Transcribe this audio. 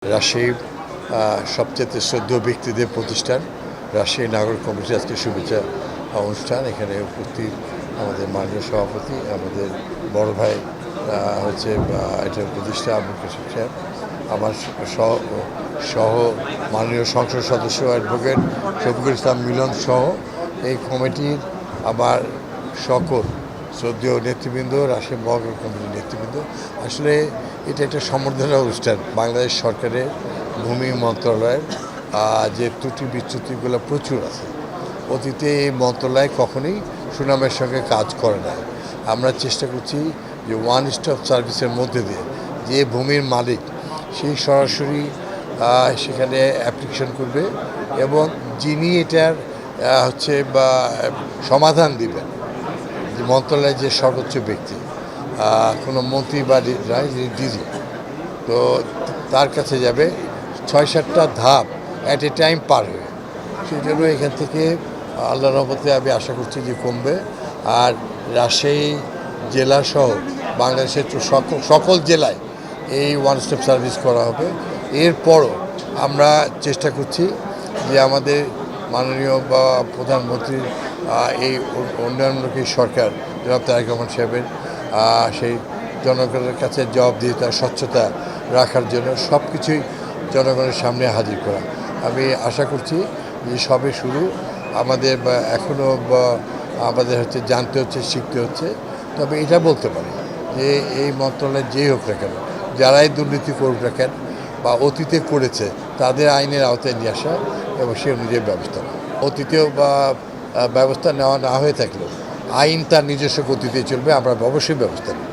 রাজশাহী সবচেয়ে শ্রদ্ধেয় ব্যক্তিদের প্রতিষ্ঠান রাজশাহী নাগরিক কমিটি আজকে শুভেচ্ছা অনুষ্ঠান। এখানে উপস্থিত আমাদের মাননীয় সভাপতি, আমাদের বড় ভাই হচ্ছে এটার প্রতিষ্ঠা আবুল কাশেম সাহেব, আমার সহ মাননীয় সংসদ সদস্য অ্যাডভোকেট শফিকুল ইসলাম মিলন সহ এই কমিটির আমার সকল শ্রদ্ধেয় নেতৃবৃন্দ, রাজশাহী মহানগর কমিটির নেতৃবৃন্দ। আসলে এটা একটা সম্বর্ধনা অনুষ্ঠান। বাংলাদেশ সরকারের ভূমি মন্ত্রণালয়ের যে ত্রুটি বিচ্যুতিগুলো প্রচুর আছে, অতীতে এই মন্ত্রণালয় কখনোই সুনামের সঙ্গে কাজ করে না। আমরা চেষ্টা করছি যে ওয়ান স্টপ সার্ভিসের মধ্যে দিয়ে যে ভূমির মালিক সেই সরাসরি সেখানে অ্যাপ্লিকেশন করবে এবং যিনি এটার হচ্ছে বা সমাধান দিবেন, যে মন্ত্রণালয়ের যে সর্বোচ্চ ব্যক্তি, কোনো মন্ত্রী বা ডিজি, তো তার কাছে যাবে ৬-৭টা ধাপ অ্যাট এ টাইম পার হয়ে। সেই জন্য এখান থেকে আল্লাহর রহমতে আমি আশা করছি যে কমবে। আর রাজশাহী জেলাসহ বাংলাদেশের সকল জেলায় এই ওয়ান স্টপ সার্ভিস করা হবে। এরপরও আমরা চেষ্টা করছি যে আমাদের মাননীয় বা প্রধানমন্ত্রীর এই উন্নয়নমুখী সরকার জনাব তারেক রহমান সাহেবের সেই জনগণের কাছে জবাবদিহিতা, স্বচ্ছতা রাখার জন্য সব কিছুই জনগণের সামনে হাজির করা। আমি আশা করছি যে সবে শুরু, আমাদের এখনও আমাদের জানতে হচ্ছে, শিখতে হচ্ছে। তবে এটা বলতে পারি যে এই মন্ত্রণালয় যেই হোক না কেন, যারাই দুর্নীতি করুক না কেন বা অতীতে করেছে, তাদের আইনের আওতায় নিয়ে আসা এবং সে অনুযায়ী ব্যবস্থা নেওয়া। অতীতেও বা ব্যবস্থা নেওয়া না হয়ে থাকলেও আইন তার নিজস্ব গতিতে চলবে, আমরা অবশ্যই ব্যবস্থা নেব।